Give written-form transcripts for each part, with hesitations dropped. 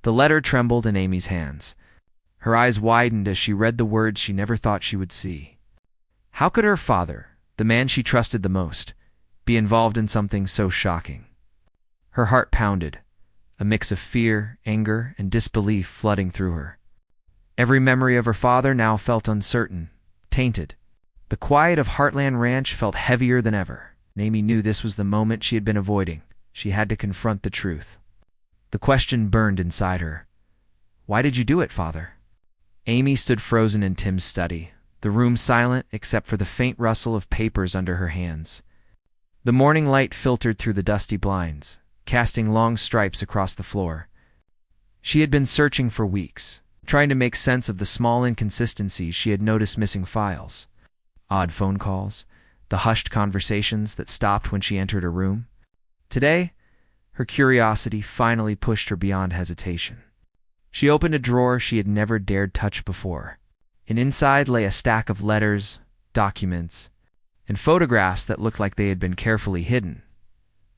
The letter trembled in Amy's hands. Her eyes widened as she read the words she never thought she would see. How could her father, the man she trusted the most, be involved in something so shocking? Her heart pounded, a mix of fear, anger, and disbelief flooding through her. Every memory of her father now felt uncertain, tainted. The quiet of Heartland Ranch felt heavier than ever. Amy knew this was the moment she had been avoiding. She had to confront the truth. The question burned inside her. Why did you do it, Father? Amy stood frozen in Tim's study, the room silent except for the faint rustle of papers under her hands. The morning light filtered through the dusty blinds, casting long stripes across the floor. She had been searching for weeks, trying to make sense of the small inconsistencies she had noticed: missing files, odd phone calls, the hushed conversations that stopped when she entered a room. Today, her curiosity finally pushed her beyond hesitation. She opened a drawer she had never dared touch before, and inside lay a stack of letters, documents, and photographs that looked like they had been carefully hidden.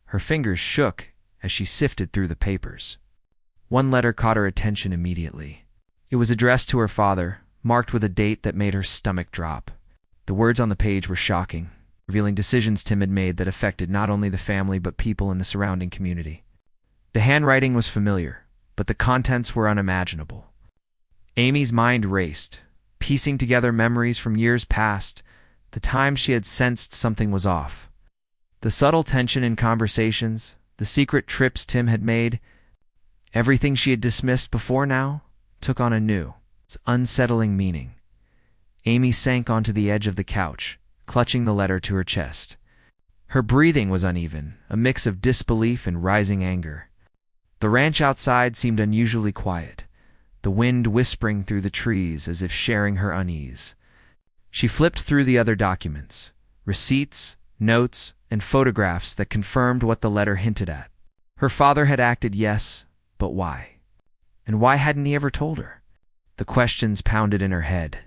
Her fingers shook as she sifted through the papers. One letter caught her attention immediately. It was addressed to her father, marked with a date that made her stomach drop. The words on the page were shocking, revealing decisions Tim had made that affected not only the family but people in the surrounding community. The handwriting was familiar, but the contents were unimaginable. Amy's mind raced, piecing together memories from years past, the times she had sensed something was off. The subtle tension in conversations, the secret trips Tim had made, everything she had dismissed before now took on a new, unsettling meaning. Amy sank onto the edge of the couch, clutching the letter to her chest. Her breathing was uneven, a mix of disbelief and rising anger. The ranch outside seemed unusually quiet, the wind whispering through the trees as if sharing her unease. She flipped through the other documents, receipts, notes, and photographs that confirmed what the letter hinted at. Her father had acted, yes, but why? And why hadn't he ever told her? The questions pounded in her head,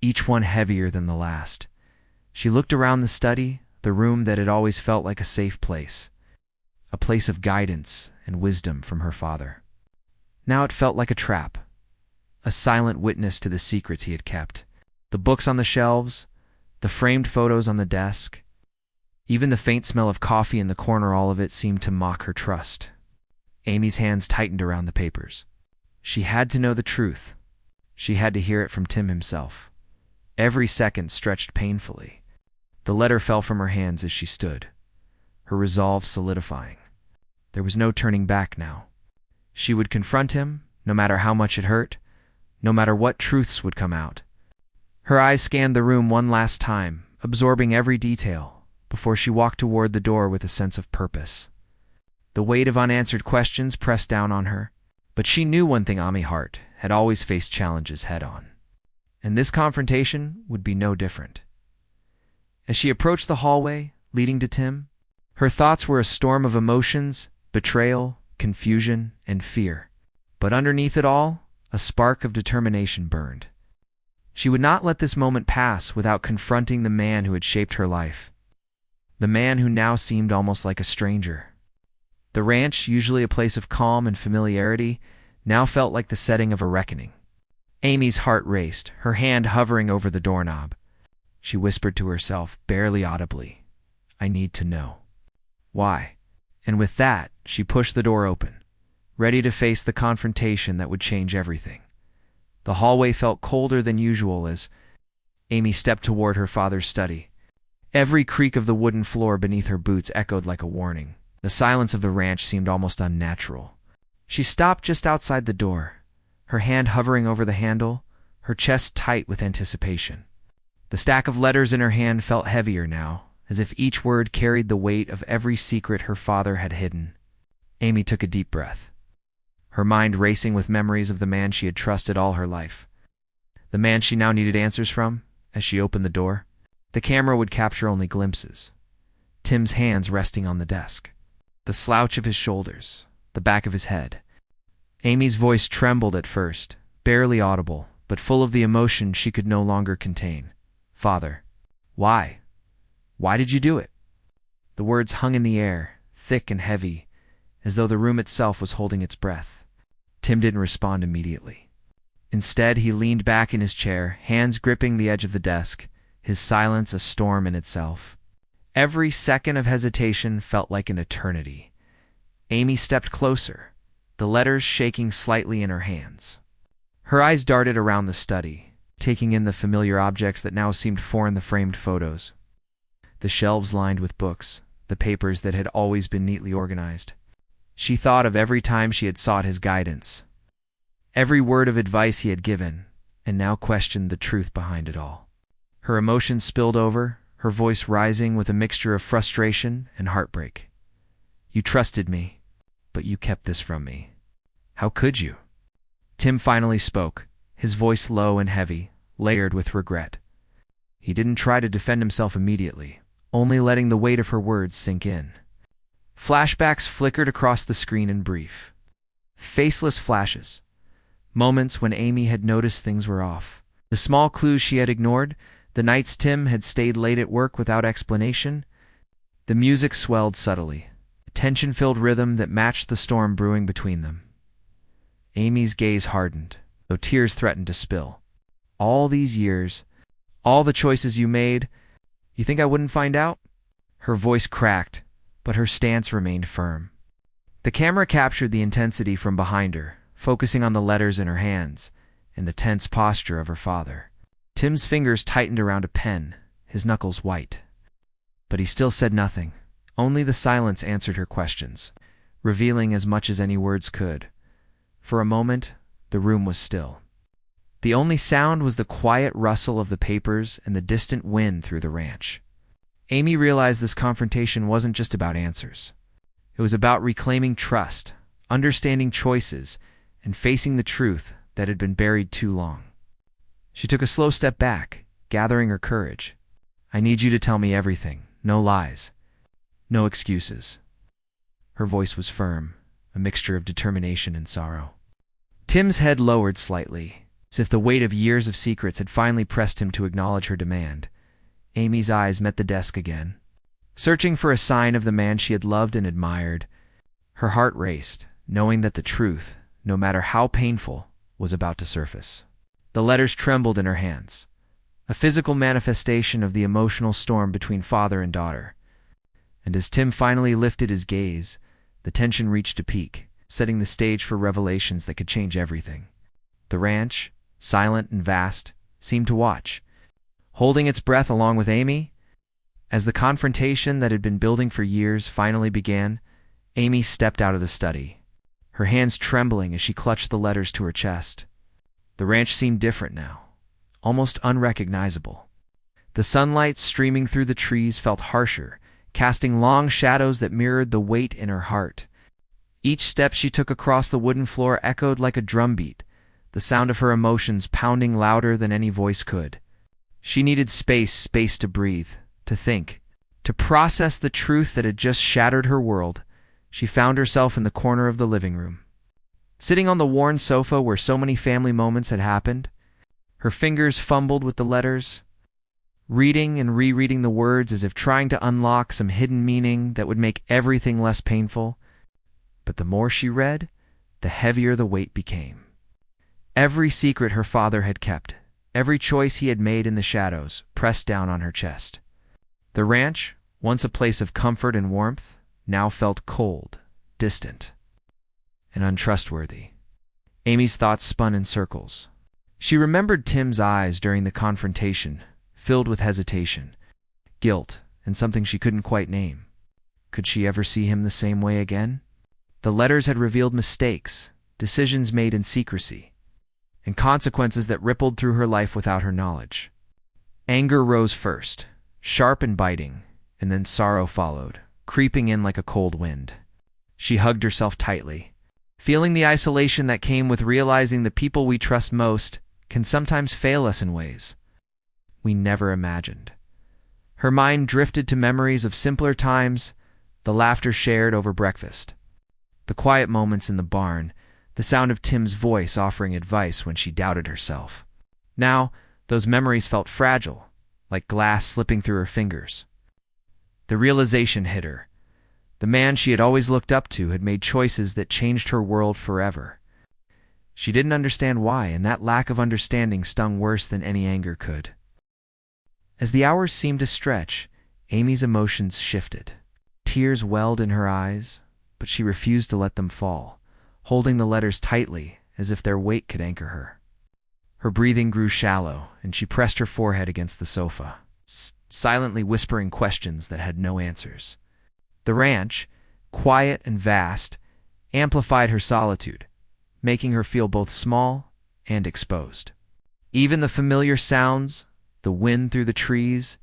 each one heavier than the last. She looked around the study, the room that had always felt like a safe place, a place of guidance and wisdom from her father. Now it felt like a trap, a silent witness to the secrets he had kept. The books on the shelves, the framed photos on the desk, even the faint smell of coffee in the corner, all of it seemed to mock her trust. Amy's hands tightened around the papers. She had to know the truth. She had to hear it from Tim himself. Every second stretched painfully. The letter fell from her hands as she stood, her resolve solidifying. There was no turning back now. She would confront him, no matter how much it hurt, no matter what truths would come out. Her eyes scanned the room one last time, absorbing every detail, before she walked toward the door with a sense of purpose. The weight of unanswered questions pressed down on her, but she knew one thing: Amy Hart had always faced challenges head-on, and this confrontation would be no different. As she approached the hallway leading to Tim, her thoughts were a storm of emotions: betrayal, confusion, and fear. But underneath it all, a spark of determination burned. She would not let this moment pass without confronting the man who had shaped her life, the man who now seemed almost like a stranger. The ranch, usually a place of calm and familiarity, now felt like the setting of a reckoning. Amy's heart raced, her hand hovering over the doorknob. She whispered to herself, barely audibly, "I need to know." Why? And with that, she pushed the door open, ready to face the confrontation that would change everything. The hallway felt colder than usual as Amy stepped toward her father's study. Every creak of the wooden floor beneath her boots echoed like a warning. The silence of the ranch seemed almost unnatural. She stopped just outside the door, her hand hovering over the handle, her chest tight with anticipation. The stack of letters in her hand felt heavier now, as if each word carried the weight of every secret her father had hidden. Amy took a deep breath, her mind racing with memories of the man she had trusted all her life. The man she now needed answers from. As she opened the door, the camera would capture only glimpses. Tim's hands resting on the desk, the slouch of his shoulders, the back of his head. Amy's voice trembled at first, barely audible, but full of the emotion she could no longer contain. "Father, why? Why did you do it?" The words hung in the air, thick and heavy, as though the room itself was holding its breath. Tim didn't respond immediately. Instead, he leaned back in his chair, hands gripping the edge of the desk, his silence a storm in itself. Every second of hesitation felt like an eternity. Amy stepped closer, the letters shaking slightly in her hands. Her eyes darted around the study, taking in the familiar objects that now seemed foreign: the framed photos, the shelves lined with books, the papers that had always been neatly organized. She thought of every time she had sought his guidance, every word of advice he had given, and now questioned the truth behind it all. Her emotions spilled over, her voice rising with a mixture of frustration and heartbreak. "You trusted me, but you kept this from me. How could you?" Tim finally spoke, his voice low and heavy, layered with regret. He didn't try to defend himself immediately, only letting the weight of her words sink in. Flashbacks flickered across the screen in brief. Faceless flashes. Moments when Amy had noticed things were off. The small clues she had ignored, the nights Tim had stayed late at work without explanation. The music swelled subtly, a tension-filled rhythm that matched the storm brewing between them. Amy's gaze hardened, though tears threatened to spill. "All these years, all the choices you made, you think I wouldn't find out?" Her voice cracked, but her stance remained firm. The camera captured the intensity from behind her, focusing on the letters in her hands and the tense posture of her father. Tim's fingers tightened around a pen, his knuckles white. But he still said nothing. Only the silence answered her questions, revealing as much as any words could. For a moment, the room was still. The only sound was the quiet rustle of the papers and the distant wind through the ranch. Amy realized this confrontation wasn't just about answers. It was about reclaiming trust, understanding choices, and facing the truth that had been buried too long. She took a slow step back, gathering her courage. "I need you to tell me everything. No lies. No excuses." Her voice was firm, a mixture of determination and sorrow. Tim's head lowered slightly, as if the weight of years of secrets had finally pressed him to acknowledge her demand. Amy's eyes met the desk again, searching for a sign of the man she had loved and admired. Her heart raced, knowing that the truth, no matter how painful, was about to surface. The letters trembled in her hands, a physical manifestation of the emotional storm between father and daughter. And as Tim finally lifted his gaze, the tension reached a peak, setting the stage for revelations that could change everything. The ranch, silent and vast, seemed to watch, holding its breath along with Amy. As the confrontation that had been building for years finally began, Amy stepped out of the study, her hands trembling as she clutched the letters to her chest. The ranch seemed different now, almost unrecognizable. The sunlight streaming through the trees felt harsher, casting long shadows that mirrored the weight in her heart. Each step she took across the wooden floor echoed like a drumbeat, the sound of her emotions pounding louder than any voice could. She needed space to breathe, to think, to process the truth that had just shattered her world. She found herself in the corner of the living room, sitting on the worn sofa where so many family moments had happened. Her fingers fumbled with the letters, reading and rereading the words as if trying to unlock some hidden meaning that would make everything less painful. But the more she read, the heavier the weight became. Every secret her father had kept, every choice he had made in the shadows, pressed down on her chest. The ranch, once a place of comfort and warmth, now felt cold, distant, and untrustworthy. Amy's thoughts spun in circles. She remembered Tim's eyes during the confrontation, filled with hesitation, guilt, and something she couldn't quite name. Could she ever see him the same way again? The letters had revealed mistakes, decisions made in secrecy, and consequences that rippled through her life without her knowledge. Anger rose first, sharp and biting, and then sorrow followed, creeping in like a cold wind. She hugged herself tightly, feeling the isolation that came with realizing the people we trust most can sometimes fail us in ways we never imagined. Her mind drifted to memories of simpler times, the laughter shared over breakfast, the quiet moments in the barn, the sound of Tim's voice offering advice when she doubted herself. Now, those memories felt fragile, like glass slipping through her fingers. The realization hit her. The man she had always looked up to had made choices that changed her world forever. She didn't understand why, and that lack of understanding stung worse than any anger could. As the hours seemed to stretch, Amy's emotions shifted. Tears welled in her eyes, but she refused to let them fall, holding the letters tightly as if their weight could anchor her. Her breathing grew shallow, and she pressed her forehead against the sofa, silently whispering questions that had no answers. The ranch, quiet and vast, amplified her solitude, making her feel both small and exposed. Even the familiar sounds, the wind through the trees,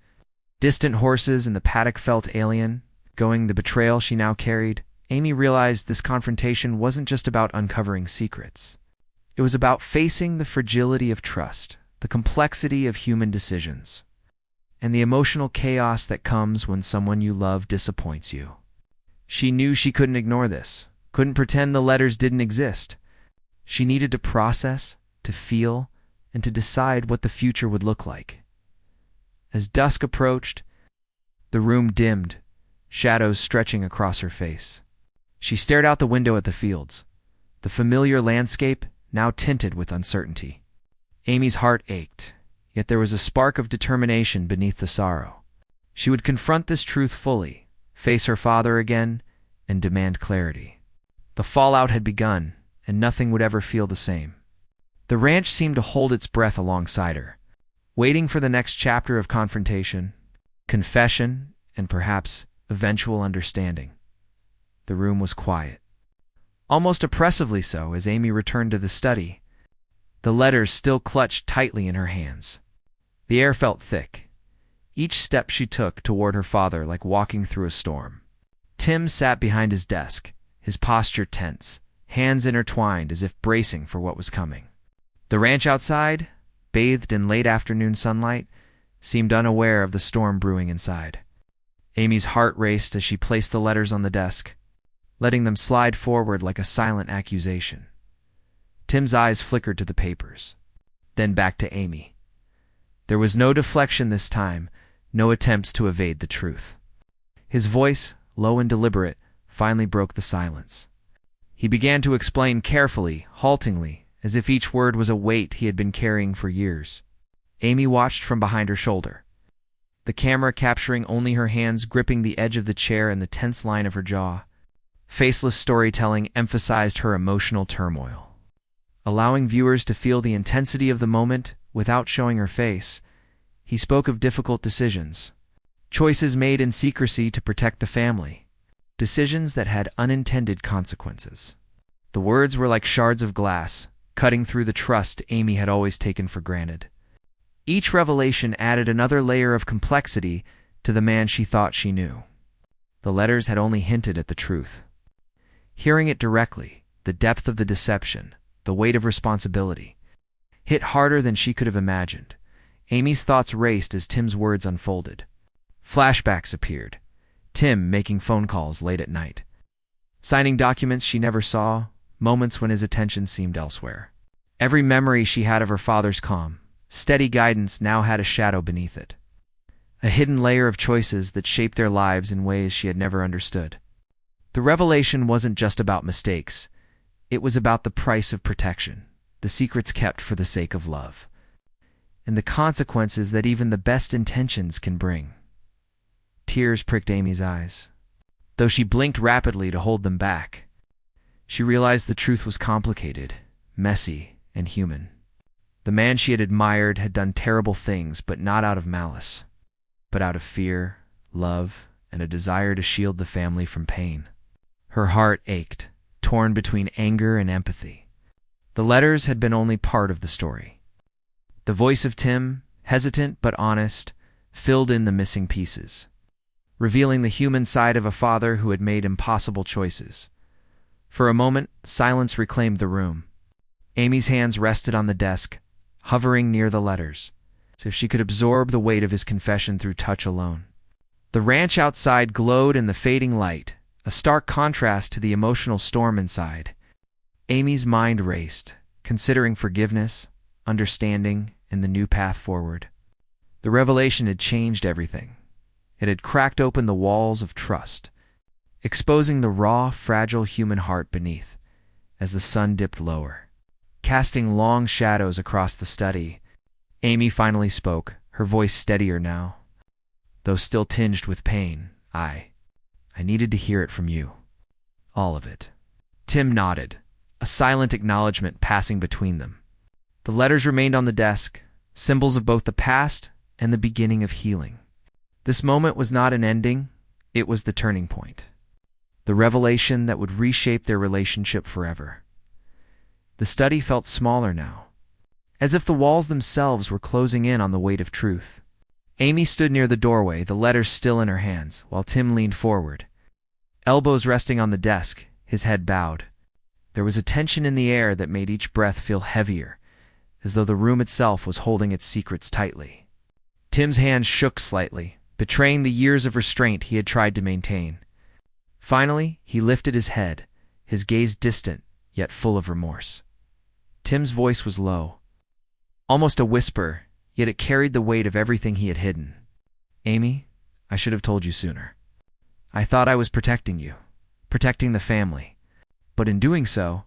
distant horses in the paddock felt alien, going the betrayal she now carried. Amy realized this confrontation wasn't just about uncovering secrets. It was about facing the fragility of trust, the complexity of human decisions, and the emotional chaos that comes when someone you love disappoints you. She knew she couldn't ignore this, couldn't pretend the letters didn't exist. She needed to process, to feel, and to decide what the future would look like. As dusk approached, the room dimmed, shadows stretching across her face. She stared out the window at the fields, the familiar landscape now tinted with uncertainty. Amy's heart ached, yet there was a spark of determination beneath the sorrow. She would confront this truth fully, face her father again, and demand clarity. The fallout had begun, and nothing would ever feel the same. The ranch seemed to hold its breath alongside her, waiting for the next chapter of confrontation, confession, and perhaps eventual understanding. The room was quiet, almost oppressively so as Amy returned to the study, the letters still clutched tightly in her hands. The air felt thick, each step she took toward her father like walking through a storm. Tim sat behind his desk, his posture tense, hands intertwined as if bracing for what was coming. The ranch outside, bathed in late afternoon sunlight, seemed unaware of the storm brewing inside. Amy's heart raced as she placed the letters on the desk, letting them slide forward like a silent accusation. Tim's eyes flickered to the papers, then back to Amy. There was no deflection this time, no attempts to evade the truth. His voice, low and deliberate, finally broke the silence. He began to explain carefully, haltingly, as if each word was a weight he had been carrying for years. Amy watched from behind her shoulder, the camera capturing only her hands gripping the edge of the chair and the tense line of her jaw. Faceless storytelling emphasized her emotional turmoil, allowing viewers to feel the intensity of the moment without showing her face. He spoke of difficult decisions, choices made in secrecy to protect the family, decisions that had unintended consequences. The words were like shards of glass, cutting through the trust Amy had always taken for granted. Each revelation added another layer of complexity to the man she thought she knew. The letters had only hinted at the truth. Hearing it directly, the depth of the deception, the weight of responsibility, hit harder than she could have imagined. Amy's thoughts raced as Tim's words unfolded. Flashbacks appeared, Tim making phone calls late at night, signing documents she never saw, moments when his attention seemed elsewhere. Every memory she had of her father's calm, steady guidance now had a shadow beneath it, a hidden layer of choices that shaped their lives in ways she had never understood. The revelation wasn't just about mistakes. It was about the price of protection, the secrets kept for the sake of love, and the consequences that even the best intentions can bring. Tears pricked Amy's eyes, though she blinked rapidly to hold them back. She realized the truth was complicated, messy, and human. The man she had admired had done terrible things, but not out of malice, but out of fear, love, and a desire to shield the family from pain. Her heart ached, torn between anger and empathy. The letters had been only part of the story. The voice of Tim, hesitant but honest, filled in the missing pieces, revealing the human side of a father who had made impossible choices. For a moment, silence reclaimed the room. Amy's hands rested on the desk, hovering near the letters, as if she could absorb the weight of his confession through touch alone. The ranch outside glowed in the fading light, a stark contrast to the emotional storm inside. Amy's mind raced, considering forgiveness, understanding, and the new path forward. The revelation had changed everything. It had cracked open the walls of trust, exposing the raw, fragile human heart beneath. As the sun dipped lower, casting long shadows across the study. Amy finally spoke, her voice steadier now, though still tinged with pain. I needed to hear it from you. All of it. Tim nodded, a silent acknowledgement passing between them. The letters remained on the desk, symbols of both the past and the beginning of healing. This moment was not an ending, it was the turning point. The revelation that would reshape their relationship forever. The study felt smaller now, as if the walls themselves were closing in on the weight of truth. Amy stood near the doorway, the letters still in her hands, while Tim leaned forward, elbows resting on the desk, his head bowed. There was a tension in the air that made each breath feel heavier, as though the room itself was holding its secrets tightly. Tim's hands shook slightly, betraying the years of restraint he had tried to maintain. Finally, he lifted his head, his gaze distant, yet full of remorse. Tim's voice was low, almost a whisper, yet it carried the weight of everything he had hidden. Amy, I should have told you sooner. I thought I was protecting you, protecting the family, but in doing so,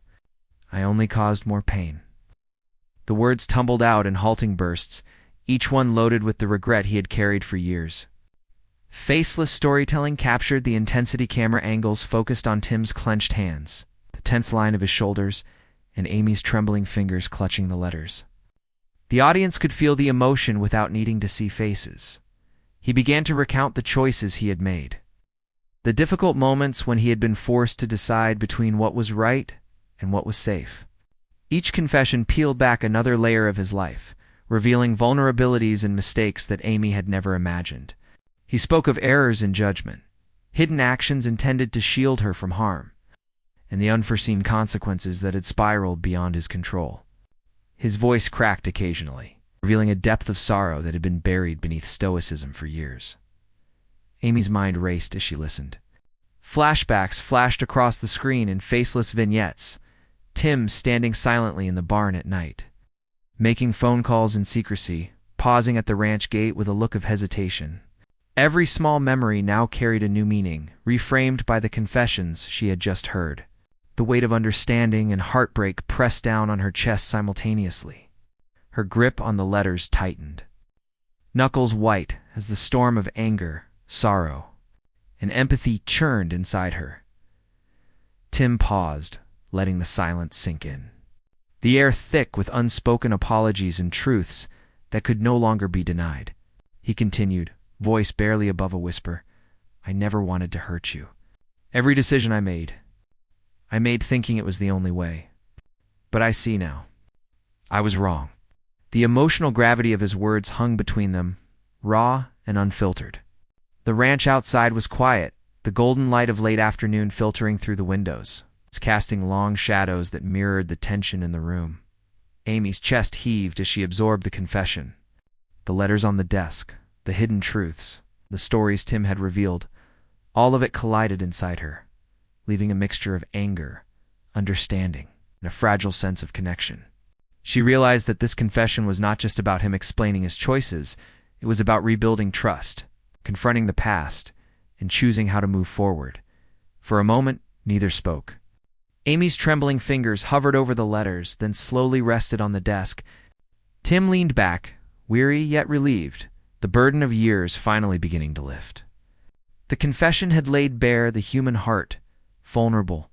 I only caused more pain. The words tumbled out in halting bursts, each one loaded with the regret he had carried for years. Faceless storytelling captured the intensity. Camera angles focused on Tim's clenched hands, the tense line of his shoulders, and Amy's trembling fingers clutching the letters. The audience could feel the emotion without needing to see faces. He began to recount the choices he had made. The difficult moments when he had been forced to decide between what was right and what was safe. Each confession peeled back another layer of his life, revealing vulnerabilities and mistakes that Amy had never imagined. He spoke of errors in judgment, hidden actions intended to shield her from harm, and the unforeseen consequences that had spiraled beyond his control. His voice cracked occasionally, revealing a depth of sorrow that had been buried beneath stoicism for years. Amy's mind raced as she listened. Flashbacks flashed across the screen in faceless vignettes, Tim standing silently in the barn at night, making phone calls in secrecy, pausing at the ranch gate with a look of hesitation. Every small memory now carried a new meaning, reframed by the confessions she had just heard. The weight of understanding and heartbreak pressed down on her chest simultaneously. Her grip on the letters tightened, knuckles white as the storm of anger, sorrow, and empathy churned inside her. Tim paused, letting the silence sink in. The air thick with unspoken apologies and truths that could no longer be denied. He continued, voice barely above a whisper, I never wanted to hurt you. Every decision I made thinking it was the only way. But I see now. I was wrong. The emotional gravity of his words hung between them, raw and unfiltered. The ranch outside was quiet, the golden light of late afternoon filtering through the windows, casting long shadows that mirrored the tension in the room. Amy's chest heaved as she absorbed the confession. The letters on the desk, the hidden truths, the stories Tim had revealed, all of it collided inside her, leaving a mixture of anger, understanding, and a fragile sense of connection. She realized that this confession was not just about him explaining his choices, it was about rebuilding trust, confronting the past, and choosing how to move forward. For a moment, neither spoke. Amy's trembling fingers hovered over the letters, then slowly rested on the desk. Tim leaned back, weary yet relieved, the burden of years finally beginning to lift. The confession had laid bare the human heart, vulnerable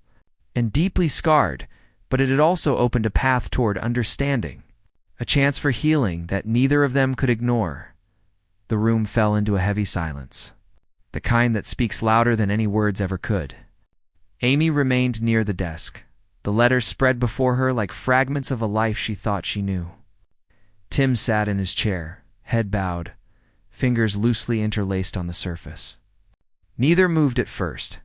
and deeply scarred, but it had also opened a path toward understanding, a chance for healing that neither of them could ignore. The room fell into a heavy silence, the kind that speaks louder than any words ever could. Amy remained near the desk, the letters spread before her like fragments of a life she thought she knew. Tim sat in his chair, head bowed, fingers loosely interlaced on the surface. Neither moved at first.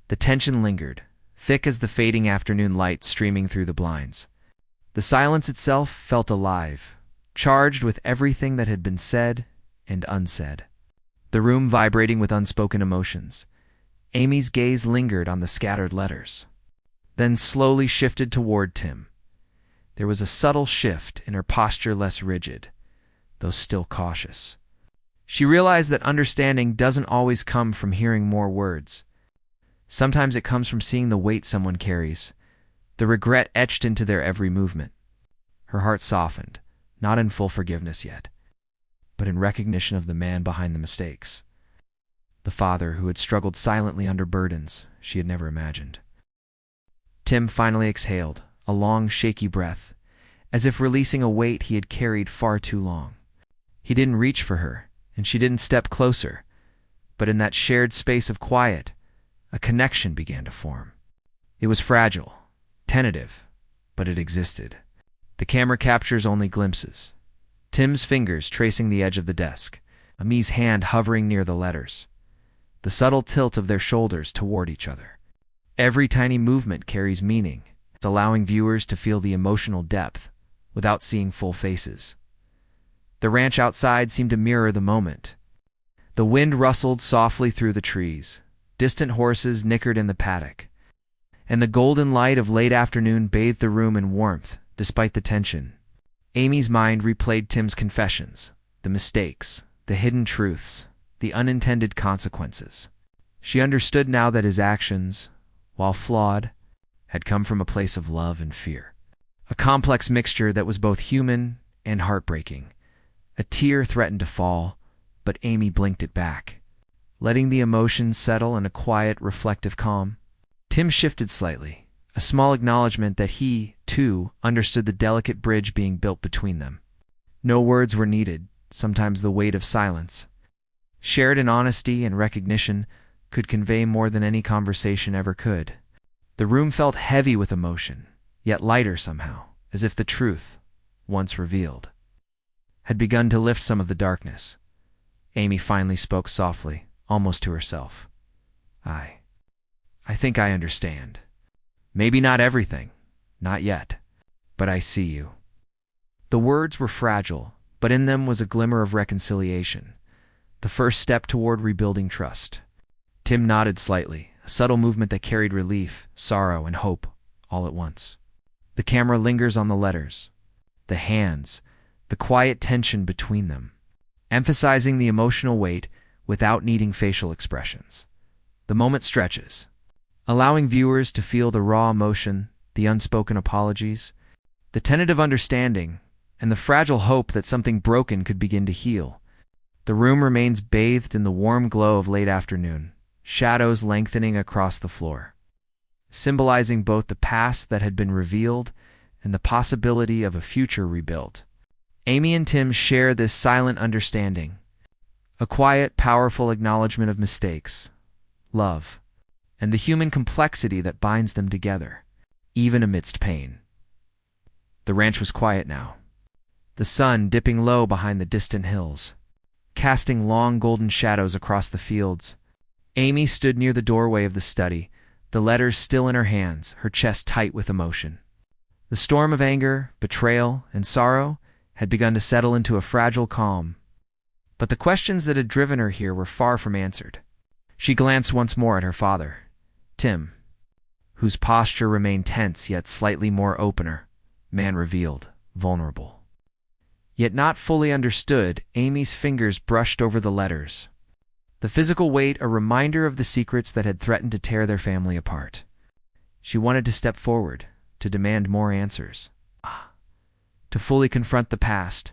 The tension lingered, thick as the fading afternoon light streaming through the blinds. The silence itself felt alive, charged with everything that had been said and unsaid. The room vibrating with unspoken emotions. Amy's gaze lingered on the scattered letters, then slowly shifted toward Tim. There was a subtle shift in her posture, less rigid, though still cautious. She realized that understanding doesn't always come from hearing more words. Sometimes it comes from seeing the weight someone carries, the regret etched into their every movement. her heart softened, not in full forgiveness yet, but in recognition of the man behind the mistakes. The father who had struggled silently under burdens she had never imagined. Tim finally exhaled, a long, shaky breath, as if releasing a weight he had carried far too long. He didn't reach for her, and she didn't step closer, but in that shared space of quiet, a connection began to form. It was fragile, tentative, but it existed. The camera captures only glimpses. Tim's fingers tracing the edge of the desk, Amy's hand hovering near the letters, the subtle tilt of their shoulders toward each other. Every tiny movement carries meaning. It's allowing viewers to feel the emotional depth without seeing full faces. The ranch outside seemed to mirror the moment. The wind rustled softly through the trees, distant horses nickered in the paddock, and the golden light of late afternoon bathed the room in warmth despite the tension. Amy's mind replayed Tim's confessions, the mistakes, the hidden truths, the unintended consequences. She understood now that his actions, while flawed, had come from a place of love and fear. A complex mixture that was both human and heartbreaking. A tear threatened to fall, but Amy blinked it back, letting the emotions settle in a quiet, reflective calm. Tim shifted slightly, a small acknowledgement that he, too, understood the delicate bridge being built between them. No words were needed, sometimes the weight of silence, shared in honesty and recognition, could convey more than any conversation ever could. The room felt heavy with emotion, yet lighter somehow, as if the truth, once revealed, had begun to lift some of the darkness. Amy finally spoke softly, almost to herself. I think I understand. Maybe not everything, not yet, but I see you." The words were fragile, but in them was a glimmer of reconciliation, the first step toward rebuilding trust. Tim nodded slightly, a subtle movement that carried relief, sorrow, and hope all at once. The camera lingers on the letters, the hands, the quiet tension between them, emphasizing the emotional weight without needing facial expressions. The moment stretches, allowing viewers to feel the raw emotion, the unspoken apologies, the tentative understanding, and the fragile hope that something broken could begin to heal. The room remains bathed in the warm glow of late afternoon, shadows lengthening across the floor, symbolizing both the past that had been revealed and the possibility of a future rebuilt. Amy and Tim share this silent understanding, a quiet, powerful acknowledgement of mistakes, love, and the human complexity that binds them together, even amidst pain. The ranch was quiet now, the sun dipping low behind the distant hills, casting long golden shadows across the fields. Amy stood near the doorway of the study, the letters still in her hands, her chest tight with emotion. The storm of anger, betrayal, and sorrow had begun to settle into a fragile calm, but the questions that had driven her here were far from answered. She glanced once more at her father, Tim, whose posture remained tense yet slightly more opener, man revealed, vulnerable. Yet not fully understood, Amy's fingers brushed over the letters, the physical weight a reminder of the secrets that had threatened to tear their family apart. She wanted to step forward, to demand more answers, to fully confront the past,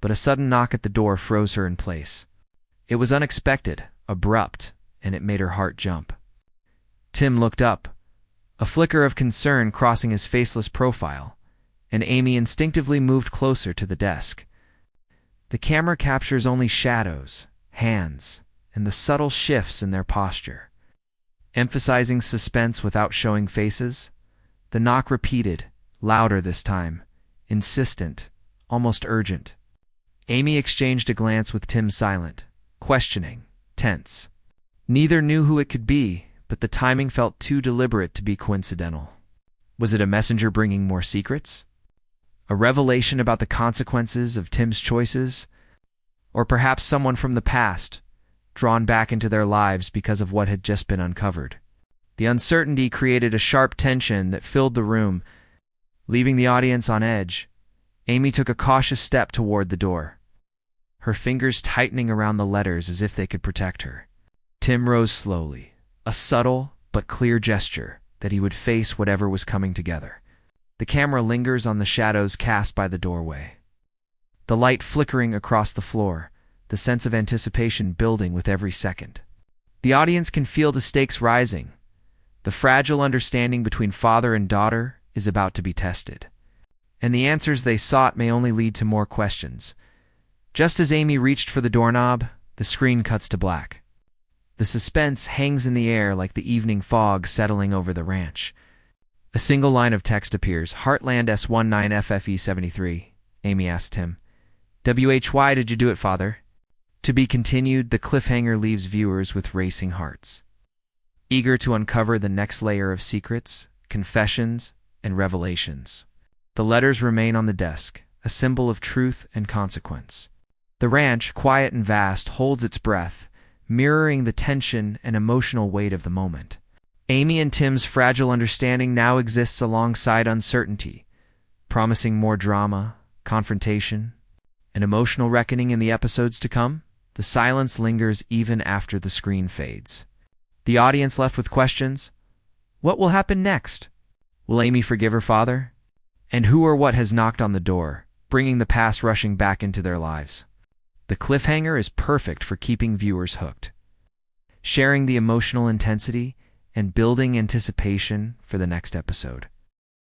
but a sudden knock at the door froze her in place. It was unexpected, abrupt, and it made her heart jump. Tim looked up, a flicker of concern crossing his faceless profile, and Amy instinctively moved closer to the desk. The camera captures only shadows, hands, and the subtle shifts in their posture. Emphasizing suspense without showing faces, the knock repeated, louder this time, insistent, almost urgent. Amy exchanged a glance with Tim, silent, questioning, tense. Neither knew who it could be, but the timing felt too deliberate to be coincidental. Was it a messenger bringing more secrets? A revelation about the consequences of Tim's choices? Or perhaps someone from the past, drawn back into their lives because of what had just been uncovered? The uncertainty created a sharp tension that filled the room. Leaving the audience on edge, Amy took a cautious step toward the door, her fingers tightening around the letters as if they could protect her. Tim rose slowly, a subtle but clear gesture that he would face whatever was coming together. The camera lingers on the shadows cast by the doorway. The light flickering across the floor, the sense of anticipation building with every second. The audience can feel the stakes rising. The fragile understanding between father and daughter is about to be tested. And the answers they sought may only lead to more questions. Just as Amy reached for the doorknob, the screen cuts to black. The suspense hangs in the air like the evening fog settling over the ranch. A single line of text appears, Heartland S19 FFE73. Amy asked him, "Why did you do it, father?" To be continued, the cliffhanger leaves viewers with racing hearts, eager to uncover the next layer of secrets, confessions, and revelations. The letters remain on the desk, a symbol of truth and consequence. The ranch, quiet and vast, holds its breath, mirroring the tension and emotional weight of the moment. Amy and Tim's fragile understanding now exists alongside uncertainty, promising more drama, confrontation, and emotional reckoning in the episodes to come. The silence lingers even after the screen fades. The audience left with questions. What will happen next? Will Amy forgive her father? And who or what has knocked on the door, bringing the past rushing back into their lives? The cliffhanger is perfect for keeping viewers hooked, sharing the emotional intensity and building anticipation for the next episode.